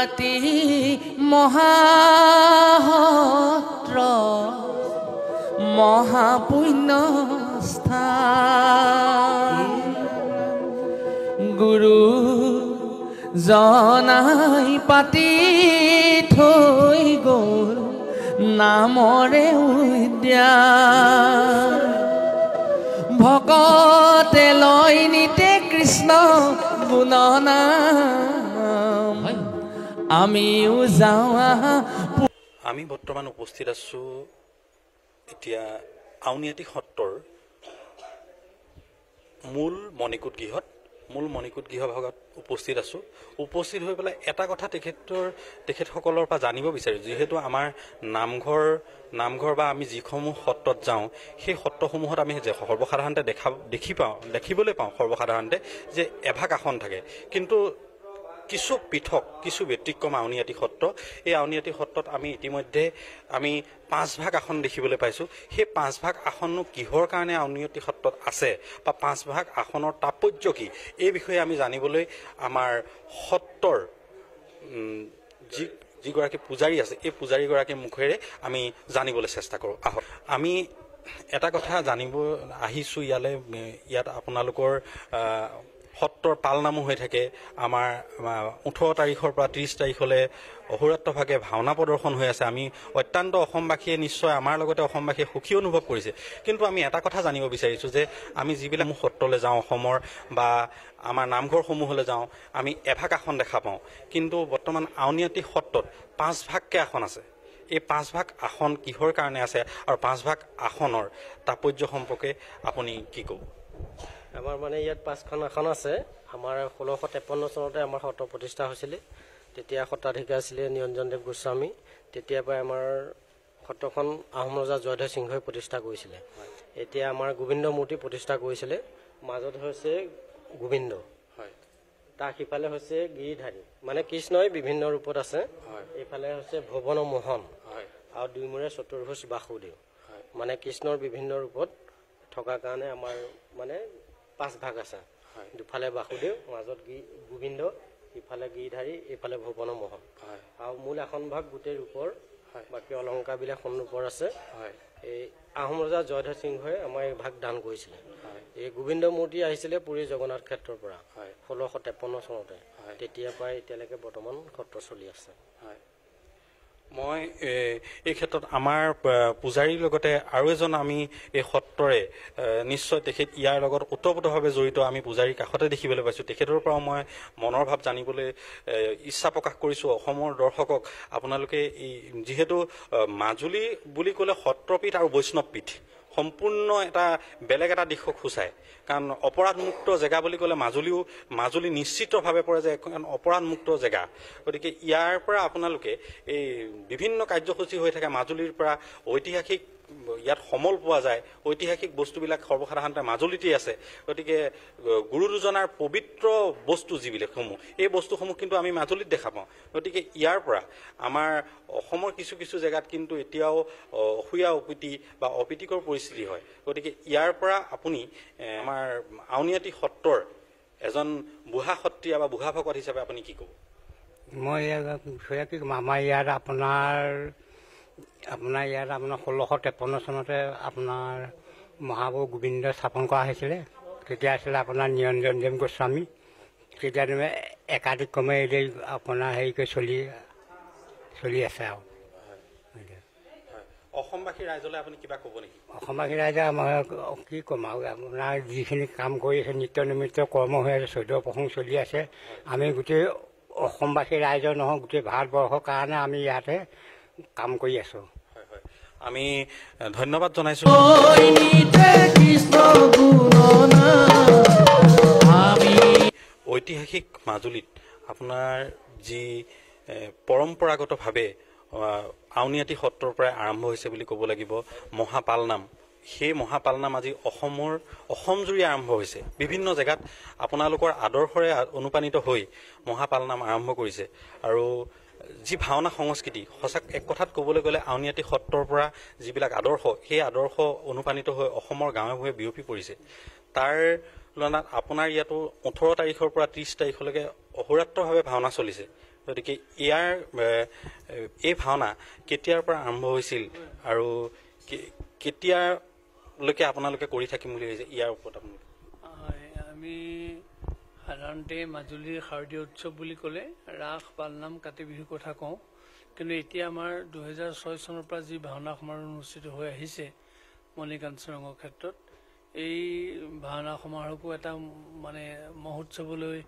গুৱাহাটী মহাসত্ৰ মহাপুণ্যস্থান গুৰু জনাই পাতি থৈ গ'ল নামৰে উদ্যান ভকতে লয় নিতে কৃষ্ণ গুণনাম আমিও যাওঁ আমি বৰ্তমান উপস্থিত আছোঁ এতিয়া আউনীআটী সত্ৰৰ মূল মণিকূট গৃহ ভাগত উপস্থিত আছোঁ উপস্থিত হৈ পেলাই এটা কথা তেখেতসকলৰ পৰা জানিব বিচাৰোঁ যিহেতু আমাৰ নামঘৰ বা আমি যিসমূহ সত্ৰত যাওঁ সেই সত্ৰসমূহত আমি সৰ্বসাধাৰণতে দেখিবলৈ পাওঁ সৰ্বসাধাৰণতে যে এভাগ আসন থাকে কিন্তু কিছু পৃথক কিছু ব্যতিক্ৰম আউনীআটী সত্ৰ এই আউনীআটী সত্ৰত আমি ইতিমধ্যে আমি 5 ভাগ আসন দেখিবলৈ পাইছোঁ সেই 5 ভাগ আসননো কিহৰ কাৰণে আউনীআটী সত্ৰত আছে বা 5 ভাগ আসনৰ তাৎপৰ্য কি এই বিষয়ে আমি জানিবলৈ আমাৰ সত্ৰৰ যিগৰাকী পূজাৰী আছে এই পূজাৰীগৰাকীৰ মুখেৰে আমি জানিবলৈ চেষ্টা কৰোঁ আহক আমি এটা কথা জানিব আহিছোঁ ইয়াত আপোনালোকৰ সত্ৰৰ পালনামো হৈ থাকে আমাৰ 18 তাৰিখৰ পৰা 30 তাৰিখলৈ অহোৰাত্ৰভাগে ভাওনা প্ৰদৰ্শন হৈ আছে আমি অত্যন্ত অসমবাসীয়ে নিশ্চয় আমাৰ লগতে অসমবাসীয়ে সুখী অনুভৱ কৰিছে কিন্তু আমি এটা কথা জানিব বিচাৰিছোঁ যে আমি যিবিলাক সত্ৰলৈ যাওঁ অসমৰ বা আমাৰ নামঘৰসমূহলৈ যাওঁ আমি এভাগ আসন দেখা পাওঁ কিন্তু বৰ্তমান আউনীআটী সত্ৰত 5 ভাগকৈ আসন আছে এই 5 ভাগ আসন কিহৰ কাৰণে আছে আৰু 5 ভাগ আসনৰ তাৎপৰ্য সম্পৰ্কে আপুনি কি ক'ব আমাৰ মানে ইয়াত 5খন আসন আছে আমাৰ 1653 চনতে আমাৰ সত্ৰ প্ৰতিষ্ঠা হৈছিলে তেতিয়া সত্ৰাধিকাৰ আছিলে নিৰঞ্জনদেৱ গোস্বামী তেতিয়াৰ পৰাই আমাৰ সত্ৰখন আহোম ৰজা জয়ধ্বজ সিংহই প্ৰতিষ্ঠা কৰিছিলে এতিয়া আমাৰ গোবিন্দ মূৰ্তি প্ৰতিষ্ঠা কৰিছিলে মাজত হৈছে গোবিন্দ তাৰ সিফালে হৈছে গিৰিধাৰী মানে কৃষ্ণই বিভিন্ন ৰূপত আছে এইফালে হৈছে ভুৱন মোহন আৰু দুইমূৰে চতুৰ্ভুজ বাসুদেৱ মানে কৃষ্ণৰ বিভিন্ন ৰূপত থকাৰ কাৰণে আমাৰ মানে 5 ভাগ আছে দুফালে বাসুদেৱ মাজত গোবিন্দ ইফালে গিৰিধাৰী এইফালে ভুৱন মোহন আৰু মূল আসন ভাগ গোটেই ৰূপৰ বাকী অলংকাৰবিলাক সন্মুখৰ আছে এই আহোম ৰজা জয়ধ্বজ সিংহই আমাৰ এই ভাগ দান কৰিছিলে এই গোবিন্দ মূৰ্তি আহিছিলে পুৰী জগন্নাথ ক্ষেত্ৰৰ পৰা 1653 চনতে তেতিয়াৰ পৰাই এতিয়ালৈকে বৰ্তমান সত্ৰ চলি আছে মই এই ক্ষেত্ৰত আমাৰ পূজাৰীৰ লগতে আৰু এজন আমি এই সত্ৰৰে নিশ্চয় তেখেত ইয়াৰ লগত ওতঃপ্ৰোতভাৱে জড়িত আমি পূজাৰীৰ কাষতে দেখিবলৈ পাইছোঁ তেখেতৰ পৰাও মই মনৰ ভাৱ জানিবলৈ ইচ্ছা প্ৰকাশ কৰিছোঁ অসমৰ দৰ্শকক আপোনালোকে যিহেতু মাজুলী বুলি ক'লে সত্ৰপীঠ আৰু বৈষ্ণৱপীঠ সম্পূৰ্ণ এটা বেলেগ এটা দিশক সূচায় কাৰণ অপৰাধমুক্ত জেগা বুলি ক'লে মাজুলী নিশ্চিতভাৱে পৰে যে এখন অপৰাধমুক্ত জেগা গতিকে ইয়াৰ পৰা আপোনালোকে এই বিভিন্ন কাৰ্যসূচী হৈ থাকে মাজুলীৰ পৰা ঐতিহাসিক ইয়াত সমল পোৱা যায় ঐতিহাসিক বস্তুবিলাক সৰ্বসাধাৰণতে মাজুলীতেই আছে গতিকে গুৰু দুজনাৰ পবিত্ৰ বস্তু যিবিলাকসমূহ এই বস্তুসমূহ কিন্তু আমি মাজুলীত দেখা পাওঁ গতিকে ইয়াৰ পৰা আমাৰ অসমৰ কিছু জেগাত কিন্তু এতিয়াও অসূয়া অপ্ৰীতি বা অপ্ৰীতিকৰ পৰিস্থিতি হয় গতিকে ইয়াৰ পৰা আপুনি আমাৰ আউনীআটী সত্ৰৰ এজন বুঢ়া সত্ৰীয়া বা বুঢ়া ভকত হিচাপে আপুনি কি ক'ব মই কি ক'ম আমাৰ ইয়াত আপোনাৰ 1653 চনতে আপোনাৰ মহাপুৰুষ গোবিন্দ স্থাপন কৰা হৈছিলে তেতিয়া আছিলে আপোনাৰ নিৰঞ্জনদেৱ গোস্বামী তেতিয়া একাধিক্ৰমে এই আপোনাৰ হেৰিকৈ চলি আছে আৰু অসমবাসী ৰাইজলৈ আপুনি কিবা ক'ব নেকি অসমবাসী ৰাইজে আমাৰ কি ক'ম আৰু আপোনাৰ যিখিনি কাম কৰি আছে নিত্য নিমিত্ত কৰ্ম হৈ আছে চৈধ্য প্ৰসংগ চলি আছে আমি গোটেই অসমবাসী ৰাইজৰ নহয় গোটেই ভাৰতবৰ্ষৰ কাৰণে আমি ইয়াতে কাম কৰি আছোঁ আমি ধন্যবাদ জনাইছোঁ ঐতিহাসিক মাজুলীত আপোনাৰ যি পৰম্পৰাগতভাৱে আউনীআটী সত্ৰৰ পৰাই আৰম্ভ হৈছে বুলি ক'ব লাগিব মহাপালনাম সেই মহাপালনাম আজি অসম জুৰি আৰম্ভ হৈছে বিভিন্ন জেগাত আপোনালোকৰ আদৰ্শৰে অনুপ্ৰাণিত হৈ মহাপালনাম আৰম্ভ কৰিছে আৰু যি ভাওনা সংস্কৃতি সঁচাক এক কথাত ক'বলৈ গ'লে আউনীআটী সত্ৰৰ পৰা যিবিলাক আদৰ্শ সেই আদৰ্শ অনুপ্ৰাণিত হৈ অসমৰ গাঁৱে ভূঞে বিয়পি পৰিছে তাৰ তুলনাত আপোনাৰ ইয়াতো 18 তাৰিখৰ পৰা 30 তাৰিখলৈকে অহোৰাত্ৰভাৱে ভাওনা চলিছে গতিকে ইয়াৰ এই ভাওনা কেতিয়াৰ পৰা আৰম্ভ হৈছিল আৰু কেতিয়ালৈকে আপোনালোকে কৰি থাকিম বুলি ভাবিছে ইয়াৰ ওপৰত আপোনালোকে? আমি সাধাৰণতে মাজুলীৰ শাৰদীয় উৎসৱ বুলি ক'লে ৰাস, পালনাম, কাতি বিহুৰ কথা কওঁ। কিন্তু এতিয়া আমাৰ 2006 চনৰ পৰা যি ভাওনা সমাৰোহ অনুষ্ঠিত হৈ আহিছে মণিকাঞ্চন ৰঙৰ ক্ষেত্ৰত, এই ভাওনা সমাৰোহকো এটা মানে মহোৎসৱলৈ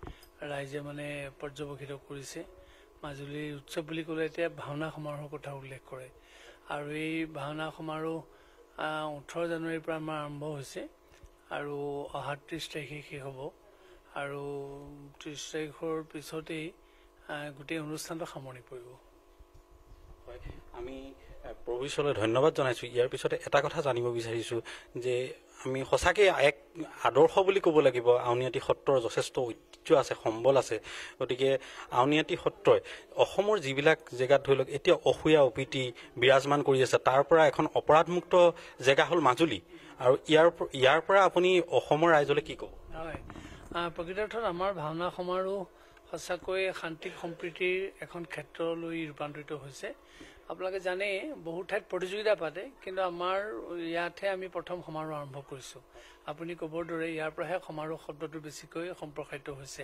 ৰাইজে মানে পৰ্যবেক্ষিত কৰিছে। মাজুলীৰ উৎসৱ বুলি ক'লে এতিয়া ভাওনা সমাৰোহৰ কথা উল্লেখ কৰে। আৰু এই ভাওনা সমাৰোহ 18 জানুৱাৰীৰ পৰা আমাৰ আৰম্ভ হৈছে আৰু অহা 30 তাৰিখে শেষ হ'ব। আৰু 30 তাৰিখৰ পিছতেই গোটেই অনুষ্ঠানটো সামৰণি পৰিব। আমি প্ৰভু ঈশ্বৰলৈ ধন্যবাদ জনাইছোঁ। ইয়াৰ পিছতে এটা কথা জানিব বিচাৰিছোঁ যে আমি সঁচাকৈ এক আদৰ্শ বুলি ক'ব লাগিব। আউনীআটী সত্ৰৰ যথেষ্ট ঐতিহ্য আছে, সম্বল আছে। গতিকে আউনীআটী সত্ৰই অসমৰ যিবিলাক জেগাত ধৰি লওক এতিয়া অসূয়া অপীতি বিৰাজমান কৰি আছে, তাৰ পৰা এখন অপৰাধমুক্ত জেগা হ'ল মাজুলী। আৰু ইয়াৰ পৰা আপুনি অসমৰ ৰাইজলৈ কি ক'ব? হয়, প্ৰকৃতাৰ্থত আমাৰ ভাওনা সমাৰোহ সঁচাকৈ শান্তি সম্প্ৰীতিৰ এখন ক্ষেত্ৰলৈ ৰূপান্তৰিত হৈছে। আপোনালোকে জানে বহু ঠাইত প্ৰতিযোগিতা পাতে, কিন্তু আমাৰ ইয়াতহে আমি প্ৰথম সমাৰোহ আৰম্ভ কৰিছোঁ। আপুনি ক'বৰ দৰে ইয়াৰ পৰাহে সমাৰোহ শব্দটো বেছিকৈ সম্প্ৰসাৰিত হৈছে।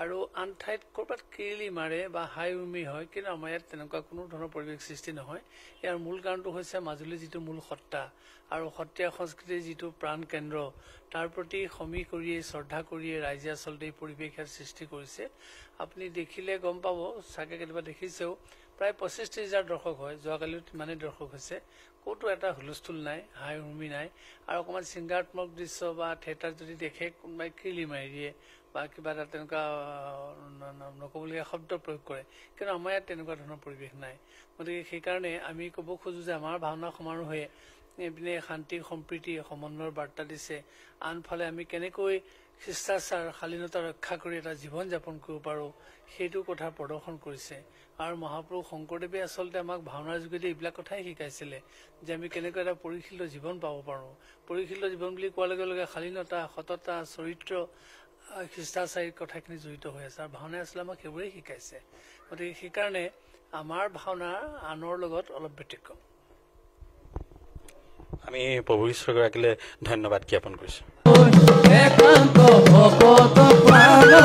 আৰু আন ঠাইত ক'ৰবাত কিৰিলি মাৰে বা হাই উৰুমি হয়, কিন্তু আমাৰ ইয়াত তেনেকুৱা কোনো ধৰণৰ পৰিৱেশ সৃষ্টি নহয়। ইয়াৰ মূল কাৰণটো হৈছে মাজুলীৰ যিটো মূল সত্তা আৰু সত্ৰীয়া সংস্কৃতিৰ যিটো প্ৰাণ কেন্দ্ৰ, তাৰ প্ৰতি সমীহ কৰিয়ে শ্ৰদ্ধা কৰিয়ে ৰাইজে আচলতে এই পৰিৱেশ ইয়াত সৃষ্টি কৰিছে। আপুনি দেখিলে গম পাব, চাগে কেতিয়াবা দেখিছেও, প্ৰায় 25-30 হাজাৰ দৰ্শক হয়। যোৱাকালিও ইমানেই দৰ্শক হৈছে। ক'তো এটা হুলস্থুল নাই, হাই উৰুমি নাই। আৰু অকণমান চিংগাত্মক দৃশ্য বা থিয়েটাৰ যদি দেখে কোনোবাই কিৰিলি মাৰি দিয়ে বা কিবা এটা তেনেকুৱা নক'বলগীয়া শব্দ প্ৰয়োগ কৰে, কিন্তু আমাৰ ইয়াত তেনেকুৱা ধৰণৰ পৰিৱেশ নাই। গতিকে সেইকাৰণে আমি ক'ব খোজোঁ যে আমাৰ ভাওনা সমাৰোহে এইপিনে শান্তি সম্প্ৰীতি সমন্বয়ৰ বাৰ্তা দিছে, আনফালে আমি কেনেকৈ শিষ্টাচাৰ শালীনতা ৰক্ষা কৰি এটা জীৱন যাপন কৰিব পাৰোঁ সেইটো কথা প্ৰদৰ্শন কৰিছে। আৰু মহাপুৰুষ শংকৰদেৱে আচলতে আমাক ভাওনাৰ যোগেদি এইবিলাক কথাই শিকাইছিলে যে আমি কেনেকৈ এটা পৰিশীলিত জীৱন পাব পাৰোঁ। পৰিশীলিত জীৱন বুলি কোৱাৰ লগে লগে শালীনতা, সততা, চৰিত্ৰ, শিষ্টাচাৰীৰ কথাখিনি জড়িত হৈ আছে। আৰু ভাওনাই আচলতে আমাক সেইবোৰেই শিকাইছে। গতিকে সেইকাৰণে আমাৰ ভাওনা আনৰ লগত অলপ ব্যতিক্ৰম। আমি প্ৰভু ঈশ্বৰগৰাকীলৈ ধন্যবাদ জ্ঞাপন কৰিছোঁ। একান্ত ভগত পাবলৈ,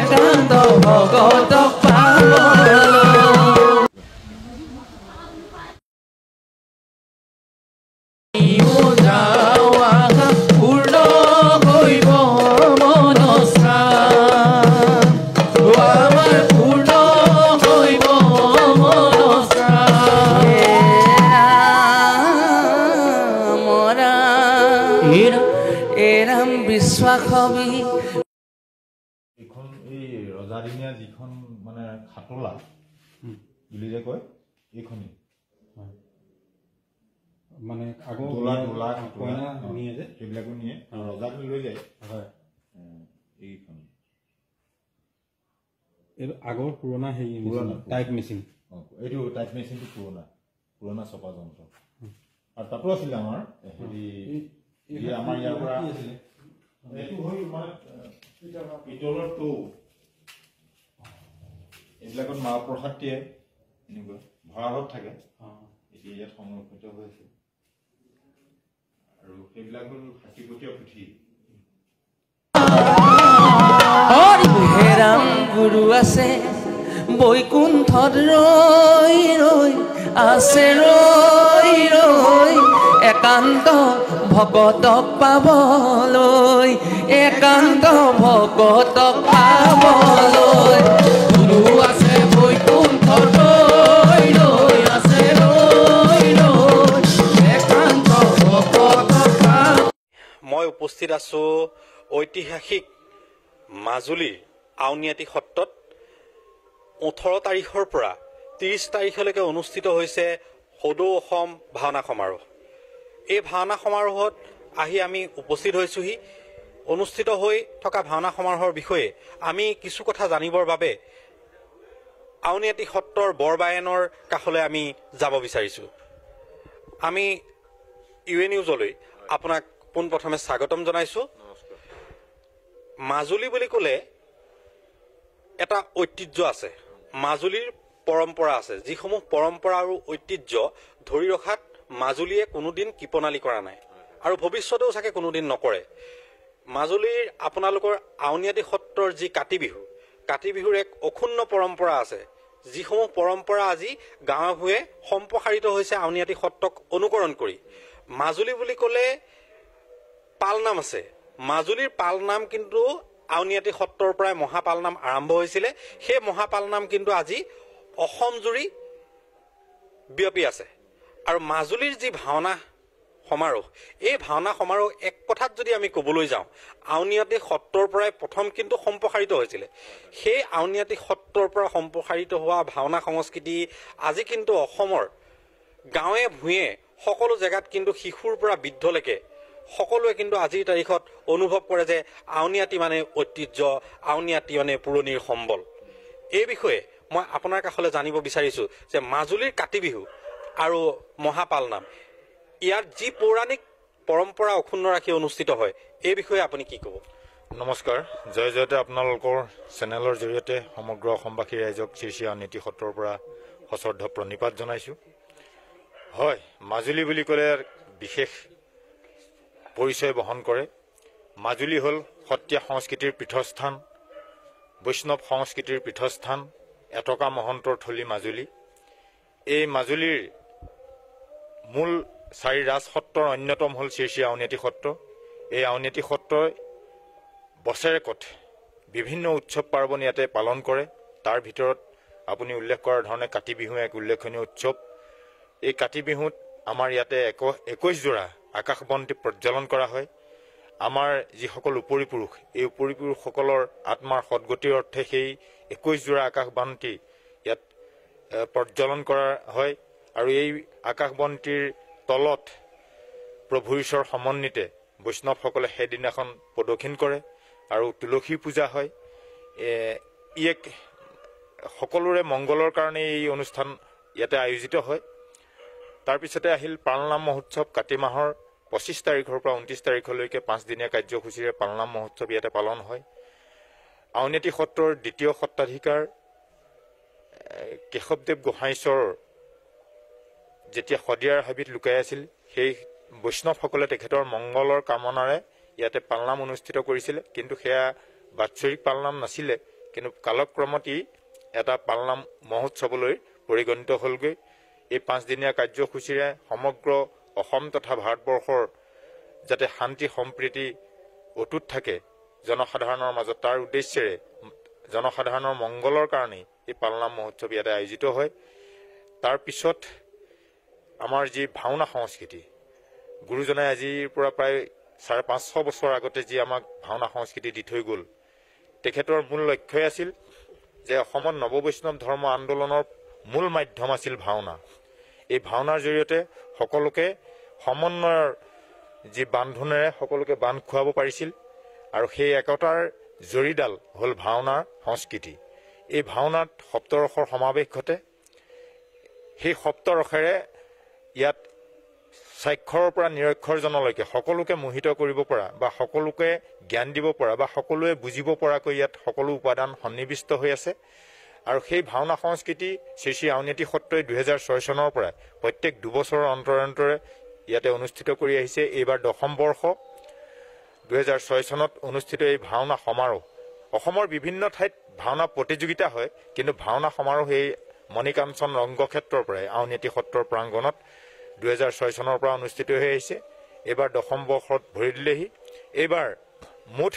একান্ত ভগত পাবলৈ। পূৰ্ণ কৰিব মনস্কা, আমাৰ পূৰ্ণ কৰিব মনস্কা। এৰাম বিশ্বাসবি এইখন এই ৰজাদিনীয়া যিখন মানে খাটলা বুলি যে কয়, এইখনেই মানে আগৰ কইনা নিয়ে যে সেইবিলাকো নিয়ে আৰু ৰজাক লৈ যায়। হয়, এইখনেই এইটো আগৰ পুৰণা হেৰি টাইপ মেচিন। এইটো টাইপ মেচিনটো পুৰণা চপা যন্ত্ৰ। আৰু তাতো আছিলে আমাৰ হেৰি আমাৰ ইয়াৰ পৰা এইটো হ'ল মানে পিতলৰ টৌ, এইবিলাকত মাহ প্ৰসাদ দিয়ে, এনেকুৱা ভঁৰালত থাকে। এতিয়া ইয়াত সংৰক্ষিত হৈ আছে। আৰু সেইবিলাক হ'ল হাতীপতীয়া পুথি। হেৰাম গুৰু আছে বৈকুণ্ঠত ৰৈ ৰৈ, আছে ৰৈ ৰৈ, একান্ত ভকতক পাবলৈ, একান্ত ভকতক পাবলৈ। গুৰু আছে বৈকুণ্ঠত ৰৈ ৰৈ, আছে ৰৈ ৰৈ, একান্ত ভকতক পাবলৈ। মই উপস্থিত আছোঁ ঐতিহাসিক মাজুলীৰ আউনীআটী সত্ৰত। 18 তাৰিখৰ পৰা 30 তাৰিখলৈকে অনুষ্ঠিত হৈছে সদৌ অসম ভাওনা সমাৰোহ। এই ভাওনা সমাৰোহত আহি আমি উপস্থিত হৈছোহি। অনুষ্ঠিত হৈ থকা ভাওনা সমাৰোহৰ বিষয়ে আমি কিছু কথা জানিবৰ বাবে আউনীআটী সত্ৰৰ বৰবায়নৰ কাষলৈ আমি যাব বিচাৰিছোঁ। আমি ইউ নিউজলৈ আপোনাক পোনপ্ৰথমে স্বাগতম জনাইছোঁ। মাজুলী বুলি ক'লে এটা ঐতিহ্য আছে, মাজুলীৰ পৰম্পৰা আছে, যিসমূহ পৰম্পৰা আৰু ঐতিহ্য ধৰি ৰখাত মাজুলীয়ে কোনোদিন কৃপণালি কৰা নাই আৰু ভৱিষ্যতেও চাগে কোনোদিন নকৰে। মাজুলীৰ আপোনালোকৰ আউনীআটী সত্ৰৰ যি কাতি বিহুৰ এক অক্ষুণ্ণ পৰম্পৰা আছে, যিসমূহ পৰম্পৰা আজি গাঁৱে ভূঞে সম্প্ৰসাৰিত হৈছে আউনীআটী সত্ৰক অনুকৰণ কৰি। মাজুলী বুলি ক'লে পালনাম আছে, মাজুলীৰ পালনাম কিন্তু আউনীআটী সত্ৰৰ পৰাই মহাপালনাম আৰম্ভ হৈছিলে। সেই মহাপালনাম কিন্তু আজি অসম জুৰি বিয়পি আছে। আৰু মাজুলীৰ যি ভাওনা সমাৰোহ, এই ভাওনা সমাৰোহ এক কথাত যদি আমি ক'বলৈ যাওঁ, আউনীআটী সত্ৰৰ পৰাই প্ৰথম কিন্তু সম্প্ৰসাৰিত হৈছিলে। সেই আউনীআটী সত্ৰৰ পৰা সম্প্ৰসাৰিত হোৱা ভাওনা সংস্কৃতি আজি কিন্তু অসমৰ গাঁৱে ভূঞে সকলো জেগাত কিন্তু শিশুৰ পৰা বৃদ্ধলৈকে সকলোৱে কিন্তু আজিৰ তাৰিখত অনুভৱ কৰে যে আউনীআটী মানে ঐতিহ্য, আউনীআটী মানে পুৰণিৰ সম্বল। এই বিষয়ে মই আপোনাৰ কাষলৈ জানিব বিচাৰিছোঁ যে মাজুলীৰ কাতি বিহু আৰু মহাপালনাম, ইয়াৰ যি পৌৰাণিক পৰম্পৰা অক্ষুণ্ণ ৰাখি অনুষ্ঠিত হয়, এই বিষয়ে আপুনি কি ক'ব? নমস্কাৰ, জয় জয়তে আপোনালোকৰ চেনেলৰ জৰিয়তে সমগ্ৰ অসমবাসী ৰাইজক শ্ৰী শ্ৰী আউনীআটী সত্ৰৰ পৰা সশ্ৰদ্ধ প্ৰণিপাত জনাইছোঁ। হয়, মাজুলী বুলি ক'লে বিশেষ পৰিচয় বহন কৰে। মাজুলী হ'ল সত্ৰীয়া সংস্কৃতিৰ পীঠস্থান, বৈষ্ণৱ সংস্কৃতিৰ পীঠস্থান, এটকা মহন্তৰ থলী মাজুলী। এই মাজুলীৰ মূল 4 ৰাজ সত্ৰৰ অন্যতম হ'ল শ্ৰী শ্ৰী আউনীআটী সত্ৰ। এই আউনীআটী সত্ৰই বছৰেকত বিভিন্ন উৎসৱ পাৰ্বণ ইয়াতে পালন কৰে। তাৰ ভিতৰত আপুনি উল্লেখ কৰাৰ ধৰণে কাতি বিহু এক উল্লেখনীয় উৎসৱ। এই কাতি বিহুত আমাৰ ইয়াতে 21 যোৰা আকাশবন্তি প্ৰজ্বলন কৰা হয়। আমাৰ যিসকল উপৰি পুৰুষ, এই উপৰি পুৰুষসকলৰ আত্মাৰ সদগতিৰ অৰ্থে সেই 21 যোৰা আকাশবন্তি ইয়াত প্ৰজ্বলন কৰা হয়। আৰু এই আকাশবন্তিৰ তলত প্ৰভু ঈশ্বৰ সমন্বিতে বৈষ্ণৱসকলে সেইদিনাখন প্ৰদক্ষিণ কৰে আৰু তুলসী পূজা হয়। ই এক সকলোৰে মংগলৰ কাৰণে এই অনুষ্ঠান ইয়াতে আয়োজিত হয়। তাৰপিছতে আহিল পালনাম মহোৎসৱ। কাতি মাহৰ 25 তাৰিখৰ পৰা 29 তাৰিখলৈকে 5 দিনীয়া কাৰ্যসূচীৰে পালনাম মহোৎসৱ ইয়াতে পালন হয়। আউনীআটী সত্ৰৰ দ্বিতীয় সত্ৰাধিকাৰ কেশৱদেৱ গোহাঁইশ্বৰৰ যেতিয়া শদিয়াৰ হাবিত লুকাই আছিল, সেই বৈষ্ণৱসকলে তেখেতৰ মংগলৰ কামনাৰে ইয়াতে পালনাম অনুষ্ঠিত কৰিছিলে। কিন্তু সেয়া বাৎসৰিক পালনাম নাছিলে, কিন্তু কালক্ৰমত ই এটা পালনাম মহোৎসৱলৈ পৰিগণিত হ'লগৈ। এই 5 দিনীয়া কাৰ্যসূচীৰে সমগ্ৰ অসম তথা ভাৰতবৰ্ষৰ যাতে শান্তি সম্প্ৰীতি অটুট থাকে জনসাধাৰণৰ মাজত, তাৰ উদ্দেশ্যেৰে জনসাধাৰণৰ মংগলৰ কাৰণেই এই পালনাম মহোৎসৱ ইয়াতে আয়োজিত হয়। তাৰপিছত আমাৰ যি ভাওনা সংস্কৃতি, গুৰুজনাই আজিৰ পৰা প্ৰায় 550 বছৰ আগতে যি আমাক ভাওনা সংস্কৃতি দি থৈ গ'ল, তেখেতৰ মূল লক্ষ্যই আছিল যে অসমত নৱবৈষ্ণৱ ধৰ্ম আন্দোলনৰ মূল মাধ্যম আছিল ভাওনা। এই ভাওনাৰ জৰিয়তে সকলোকে সমন্বয়ৰ যি বান্ধোনেৰে সকলোকে বান্ধ খুৱাব পাৰিছিল আৰু সেই একতাৰ জৰিডাল হ'ল ভাওনাৰ সংস্কৃতি। এই ভাওনাত সপ্তৰসৰ সমাৱেশ ঘটে। সেই সপ্তৰসেৰে ইয়াত স্বাক্ষৰৰ পৰা নিৰক্ষৰজনলৈকে সকলোকে মোহিত কৰিব পৰা বা সকলোকে জ্ঞান দিব পৰা বা সকলোৱে বুজিব পৰাকৈ ইয়াত সকলো উপাদান সন্নিৱিষ্ট হৈ আছে। আৰু সেই ভাওনা সংস্কৃতি শ্ৰী শ্ৰী আউনীআটী সত্ৰই 2006 চনৰ পৰা প্ৰত্যেক 2 বছৰৰ অন্তৰে ইয়াতে অনুষ্ঠিত কৰি আহিছে। এইবাৰ 10ম বৰ্ষ। 2006 চনত অনুষ্ঠিত এই ভাওনা সমাৰোহ, অসমৰ বিভিন্ন ঠাইত ভাওনা প্ৰতিযোগিতা হয়, কিন্তু ভাওনা সমাৰোহ এই মণিকাঞ্চন ৰংগক্ষেত্ৰৰ পৰাই আউনীআটী সত্ৰৰ প্ৰাংগণত 2006 চনৰ পৰা অনুষ্ঠিত হৈ আহিছে। এইবাৰ 10ম বৰ্ষত ভৰি দিলেহি। এইবাৰ মুঠ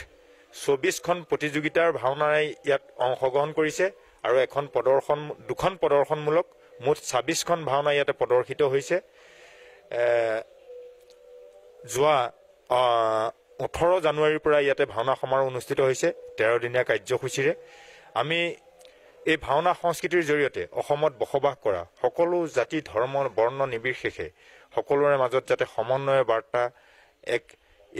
24খন প্ৰতিযোগিতাৰ ভাওনাৰে ইয়াত অংশগ্ৰহণ কৰিছে আৰু দুখন প্ৰদৰ্শনমূলক মুঠ 26খন ভাওনা ইয়াতে প্ৰদৰ্শিত হৈছে। যোৱা 18 জানুৱাৰীৰ পৰা ইয়াতে ভাওনা সমাৰোহ অনুষ্ঠিত হৈছে 13 দিনীয়া কাৰ্যসূচীৰে। আমি এই ভাওনা সংস্কৃতিৰ জৰিয়তে অসমত বসবাস কৰা সকলো জাতি ধৰ্ম বৰ্ণ নিৰ্বিশেষে সকলোৰে মাজত যাতে সমন্বয়ৰ বাৰ্তা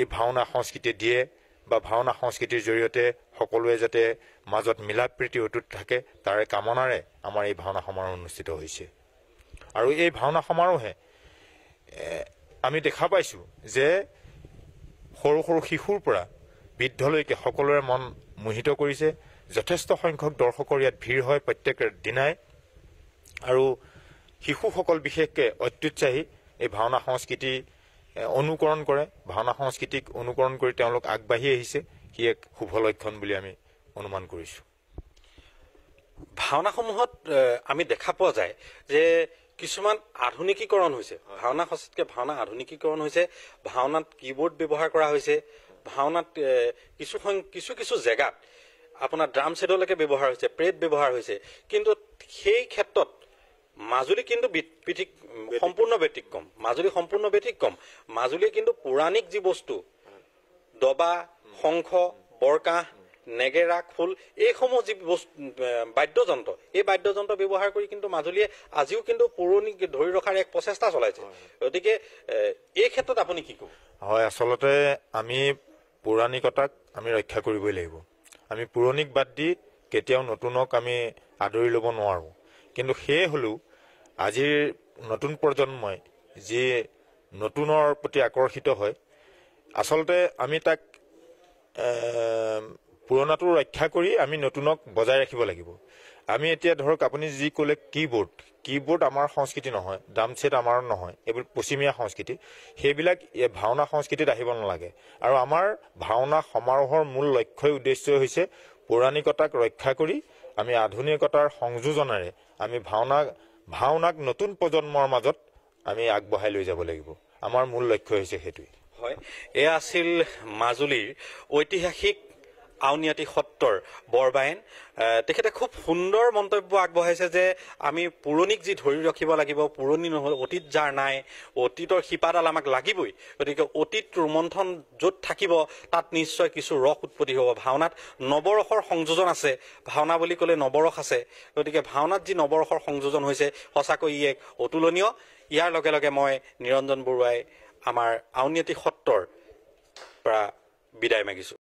এই ভাওনা সংস্কৃতি দিয়ে বা ভাওনা সংস্কৃতিৰ জৰিয়তে সকলোৱে যাতে মাজত মিলা প্ৰীতি অটুট থাকে, তাৰে কামনাৰে আমাৰ এই ভাওনা সমাৰোহ অনুষ্ঠিত হৈছে। আৰু এই ভাওনা সমাৰোহে আমি দেখা পাইছোঁ যে সৰু সৰু শিশুৰ পৰা বৃদ্ধলৈকে সকলোৰে মন মোহিত কৰিছে। যথেষ্ট সংখ্যক দৰ্শকৰ ইয়াত ভিৰ হয় প্ৰত্যেক দিনাই আৰু শিশুসকল বিশেষকৈ অত্যুৎসাহী এই ভাওনা সংস্কৃতি অনুকৰণ কৰে ভাওনা সংস্কৃতিক অনুকৰণ কৰি তেওঁলোক আগবাঢ়ি আহিছে সি এক শুভ লক্ষণ বুলি আমি অনুমান কৰিছোঁ ভাওনাসমূহত আমি দেখা পোৱা যায় যে কিছুমান আধুনিকীকৰণ হৈছে ভাওনা সঁচাতকৈ ভাওনা আধুনিকীকৰণ হৈছে ভাওনাত কীবোৰ্ড ব্যৱহাৰ কৰা হৈছে ভাওনাত কিছু জেগাত আপোনাৰ ড্ৰাম ছেটলৈকে ব্যৱহাৰ হৈছে প্ৰেট ব্যৱহাৰ হৈছে কিন্তু সেই ক্ষেত্ৰত মাজুলী কিন্তু সম্পূৰ্ণ ব্যতিক্ৰম মাজুলী কিন্তু পৌৰাণিক যি বস্তু দবা শংখ বৰকাহ নেগেৰা খোল এইসমূহ যি বাদ্যযন্ত্ৰ এই বাদ্যযন্ত্ৰ ব্যৱহাৰ কৰি কিন্তু মাজুলীয়ে আজিও কিন্তু পৌৰাণিক ধৰি ৰখাৰ এক প্ৰচেষ্টা চলাইছে গতিকে এই ক্ষেত্ৰত আপুনি কি ক'ব হয় আচলতে আমি পৌৰাণিকতাক আমি ৰক্ষা কৰিবই লাগিব আমি পৌৰাণিক বাদ দি কেতিয়াও নতুনক আমি আদৰি ল'ব নোৱাৰোঁ কিন্তু সেয়ে হ'লেও আজিৰ নতুন প্ৰজন্মই যি নতুনৰ প্ৰতি আকৰ্ষিত হয় আচলতে আমি তাক পুৰণাটো ৰক্ষা কৰি আমি নতুনক বজাই ৰাখিব লাগিব আমি এতিয়া ধৰক আপুনি যি ক'লে কীবোৰ্ড আমাৰ সংস্কৃতি নহয় ড্ৰাম ছেট আমাৰ নহয় এইবোৰ পশ্চিমীয়া সংস্কৃতি সেইবিলাক ভাওনা সংস্কৃতিত আহিব নালাগে আৰু আমাৰ ভাওনা সমাৰোহৰ মূল লক্ষ্য উদ্দেশ্য হৈছে পৌৰাণিকতাক ৰক্ষা কৰি আমি আধুনিকতাৰ সংযোজনেৰে আমি ভাওনাক নতুন প্ৰজন্মৰ মাজত আমি আগবঢ়াই লৈ যাব লাগিব আমাৰ মূল লক্ষ্য হৈছে সেইটোৱেই হয় এয়া আছিল মাজুলীৰ ঐতিহাসিক আউনীআটী সত্ৰৰ বৰবায়ন তেখেতে খুব সুন্দৰ মন্তব্য আগবঢ়াইছে যে আমি পুৰণিক যি ধৰি ৰাখিব লাগিব পুৰণি নহ'লে অতীত যাৰ নাই অতীতৰ শিপাডাল আমাক লাগিবই গতিকে অতীত ৰোমন্থন য'ত থাকিব তাত নিশ্চয় কিছু ৰস উৎপত্তি হ'ব ভাওনাত নৱৰসৰ সংযোজন আছে ভাওনা বুলি ক'লে নৱৰস আছে গতিকে ভাওনাত যি নৱৰসৰ সংযোজন হৈছে সঁচাকৈ ই এক অতুলনীয় ইয়াৰ লগে লগে মই নিৰঞ্জন বৰুৱাই আমাৰ আউনীআটী সত্ৰৰ পৰা বিদায় মাগিছোঁ